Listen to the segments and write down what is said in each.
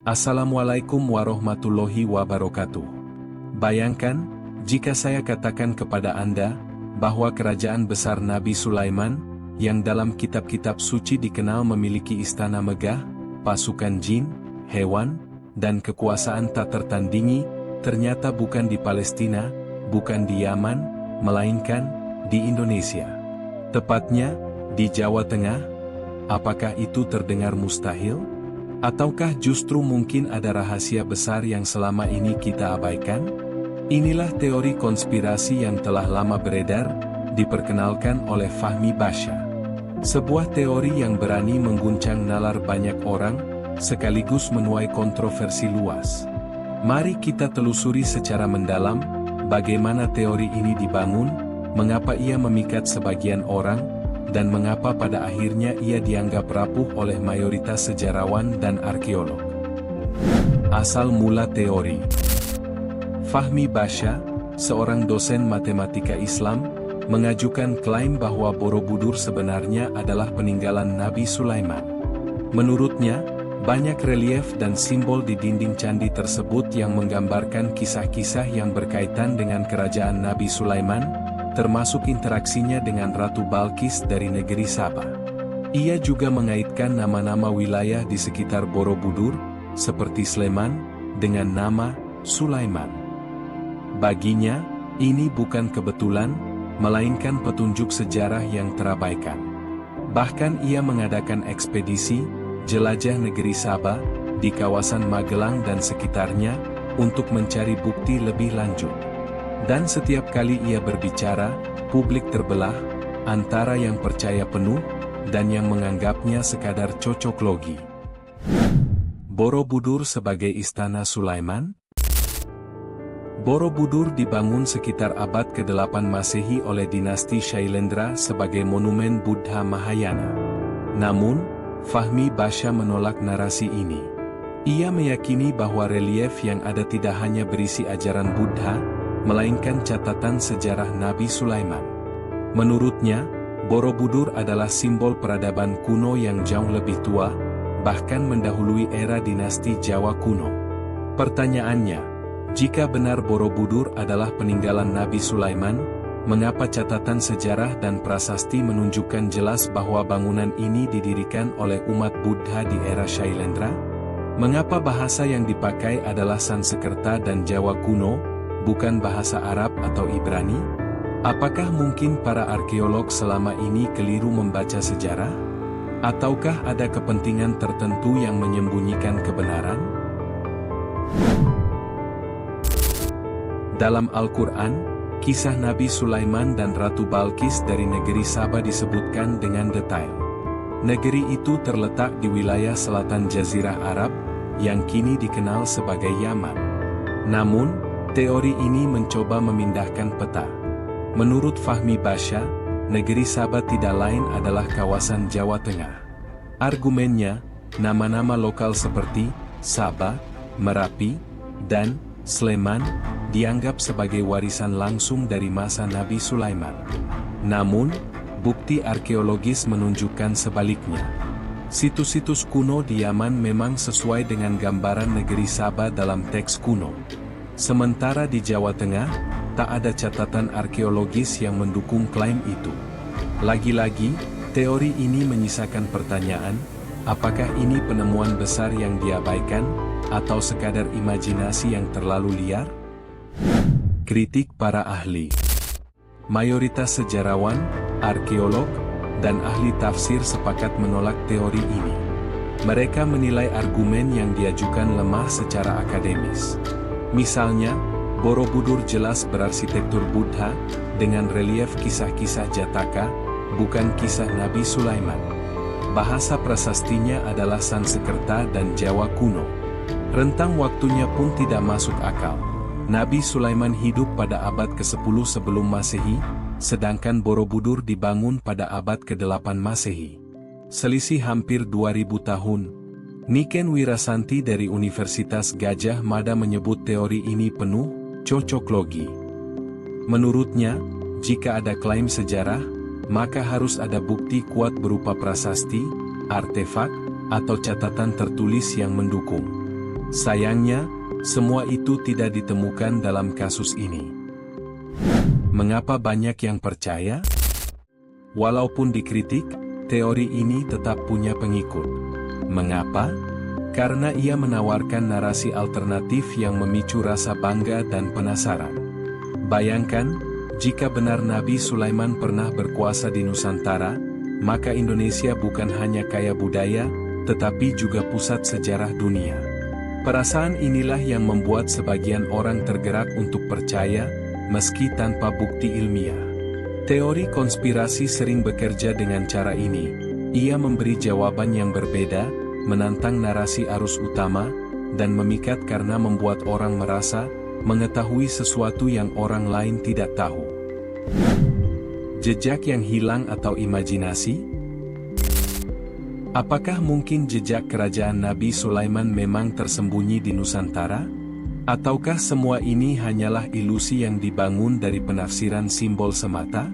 Assalamualaikum warahmatullahi wabarakatuh. Bayangkan, jika saya katakan kepada Anda, bahwa kerajaan besar Nabi Sulaiman, yang dalam kitab-kitab suci dikenal memiliki istana megah, pasukan jin, hewan, dan kekuasaan tak tertandingi, ternyata bukan di Palestina, bukan di Yaman, melainkan di Indonesia. Tepatnya, di Jawa Tengah. Apakah itu terdengar mustahil? Ataukah justru mungkin ada rahasia besar yang selama ini kita abaikan? Inilah teori konspirasi yang telah lama beredar, diperkenalkan oleh Fahmi Basya. Sebuah teori yang berani mengguncang nalar banyak orang, sekaligus menuai kontroversi luas. Mari kita telusuri secara mendalam, bagaimana teori ini dibangun, mengapa ia memikat sebagian orang, dan mengapa pada akhirnya ia dianggap rapuh oleh mayoritas sejarawan dan arkeolog. Asal mula teori. Fahmi Basya, seorang dosen matematika Islam, mengajukan klaim bahwa Borobudur sebenarnya adalah peninggalan Nabi Sulaiman. Menurutnya, banyak relief dan simbol di dinding candi tersebut yang menggambarkan kisah-kisah yang berkaitan dengan kerajaan Nabi Sulaiman, termasuk interaksinya dengan Ratu Balkis dari negeri Sabah. Ia juga mengaitkan nama-nama wilayah di sekitar Borobudur, seperti Sleman, dengan nama Sulaiman. Baginya, ini bukan kebetulan, melainkan petunjuk sejarah yang terabaikan. Bahkan ia mengadakan ekspedisi, jelajah negeri Sabah, di kawasan Magelang dan sekitarnya, untuk mencari bukti lebih lanjut. Dan setiap kali ia berbicara, publik terbelah, antara yang percaya penuh, dan yang menganggapnya sekadar cocok logi. Borobudur sebagai istana Sulaiman? Borobudur dibangun sekitar abad ke-8 Masehi oleh dinasti Shailendra sebagai monumen Buddha Mahayana. Namun, Fahmi Basya menolak narasi ini. Ia meyakini bahwa relief yang ada tidak hanya berisi ajaran Buddha, melainkan catatan sejarah Nabi Sulaiman. Menurutnya, Borobudur adalah simbol peradaban kuno yang jauh lebih tua, bahkan mendahului era dinasti Jawa kuno. Pertanyaannya, jika benar Borobudur adalah peninggalan Nabi Sulaiman, mengapa catatan sejarah dan prasasti menunjukkan jelas bahwa bangunan ini didirikan oleh umat Buddha di era Shailendra? Mengapa bahasa yang dipakai adalah Sanskerta dan Jawa kuno, bukan bahasa Arab atau Ibrani? Apakah mungkin para arkeolog selama ini keliru membaca sejarah? Ataukah ada kepentingan tertentu yang menyembunyikan kebenaran? Dalam Al-Quran, kisah Nabi Sulaiman dan Ratu Balkis dari negeri Sabah disebutkan dengan detail. Negeri itu terletak di wilayah selatan Jazirah Arab, yang kini dikenal sebagai Yaman. Namun, teori ini mencoba memindahkan peta. Menurut Fahmi Basya, negeri Sabah tidak lain adalah kawasan Jawa Tengah. Argumennya, nama-nama lokal seperti Sabah, Merapi, dan Sleman dianggap sebagai warisan langsung dari masa Nabi Sulaiman. Namun, bukti arkeologis menunjukkan sebaliknya. Situs-situs kuno di Yaman memang sesuai dengan gambaran negeri Sabah dalam teks kuno. Sementara di Jawa Tengah, tak ada catatan arkeologis yang mendukung klaim itu. Lagi-lagi, teori ini menyisakan pertanyaan, apakah ini penemuan besar yang diabaikan, atau sekadar imajinasi yang terlalu liar? Kritik para ahli. Mayoritas sejarawan, arkeolog, dan ahli tafsir sepakat menolak teori ini. Mereka menilai argumen yang diajukan lemah secara akademis. Misalnya, Borobudur jelas berarsitektur Buddha, dengan relief kisah-kisah Jataka, bukan kisah Nabi Sulaiman. Bahasa prasastinya adalah Sanskerta dan Jawa kuno. Rentang waktunya pun tidak masuk akal. Nabi Sulaiman hidup pada abad ke-10 sebelum Masehi, sedangkan Borobudur dibangun pada abad ke-8 Masehi. Selisih hampir 2000 tahun. Niken Wirasanti dari Universitas Gajah Mada menyebut teori ini penuh cocok logi. Menurutnya, jika ada klaim sejarah, maka harus ada bukti kuat berupa prasasti, artefak, atau catatan tertulis yang mendukung. Sayangnya, semua itu tidak ditemukan dalam kasus ini. Mengapa banyak yang percaya? Walaupun dikritik, teori ini tetap punya pengikut. Mengapa? Karena ia menawarkan narasi alternatif yang memicu rasa bangga dan penasaran. Bayangkan, jika benar Nabi Sulaiman pernah berkuasa di Nusantara, maka Indonesia bukan hanya kaya budaya, tetapi juga pusat sejarah dunia. Perasaan inilah yang membuat sebagian orang tergerak untuk percaya, meski tanpa bukti ilmiah. Teori konspirasi sering bekerja dengan cara ini. Ia memberi jawaban yang berbeda, menantang narasi arus utama, dan memikat karena membuat orang merasa mengetahui sesuatu yang orang lain tidak tahu. Jejak yang hilang atau imajinasi? Apakah mungkin jejak kerajaan Nabi Sulaiman memang tersembunyi di Nusantara? Ataukah semua ini hanyalah ilusi yang dibangun dari penafsiran simbol semata?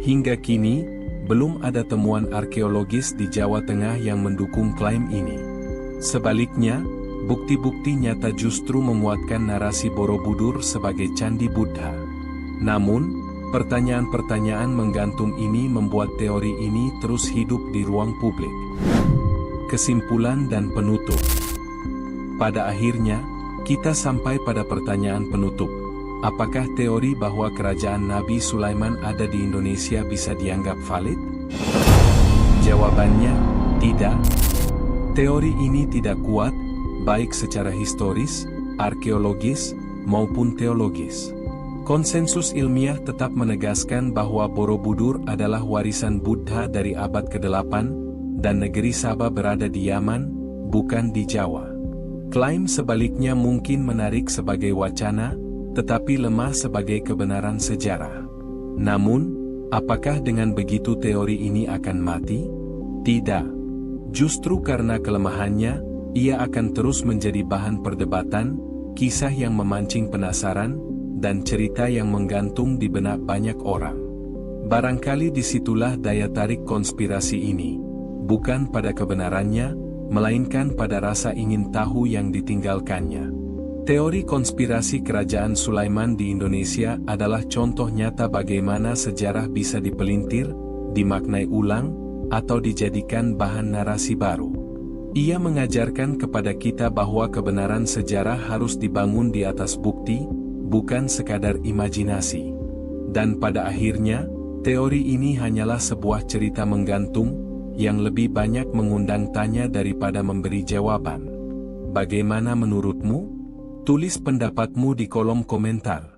Hingga kini, belum ada temuan arkeologis di Jawa Tengah yang mendukung klaim ini. Sebaliknya, bukti-bukti nyata justru menguatkan narasi Borobudur sebagai candi Buddha. Namun, pertanyaan-pertanyaan menggantung ini membuat teori ini terus hidup di ruang publik. Kesimpulan dan penutup. Pada akhirnya, kita sampai pada pertanyaan penutup. Apakah teori bahwa kerajaan Nabi Sulaiman ada di Indonesia bisa dianggap valid? Jawabannya, tidak. Teori ini tidak kuat, baik secara historis, arkeologis, maupun teologis. Konsensus ilmiah tetap menegaskan bahwa Borobudur adalah warisan Buddha dari abad ke-8, dan negeri Sabah berada di Yaman, bukan di Jawa. Klaim sebaliknya mungkin menarik sebagai wacana, tetapi lemah sebagai kebenaran sejarah. Namun, apakah dengan begitu teori ini akan mati? Tidak. Justru karena kelemahannya, ia akan terus menjadi bahan perdebatan, kisah yang memancing penasaran, dan cerita yang menggantung di benak banyak orang. Barangkali disitulah daya tarik konspirasi ini, bukan pada kebenarannya, melainkan pada rasa ingin tahu yang ditinggalkannya. Teori konspirasi kerajaan Sulaiman di Indonesia adalah contoh nyata bagaimana sejarah bisa dipelintir, dimaknai ulang, atau dijadikan bahan narasi baru. Ia mengajarkan kepada kita bahwa kebenaran sejarah harus dibangun di atas bukti, bukan sekadar imajinasi. Dan pada akhirnya, teori ini hanyalah sebuah cerita menggantung, yang lebih banyak mengundang tanya daripada memberi jawaban. Bagaimana menurutmu? Tulis pendapatmu di kolom komentar.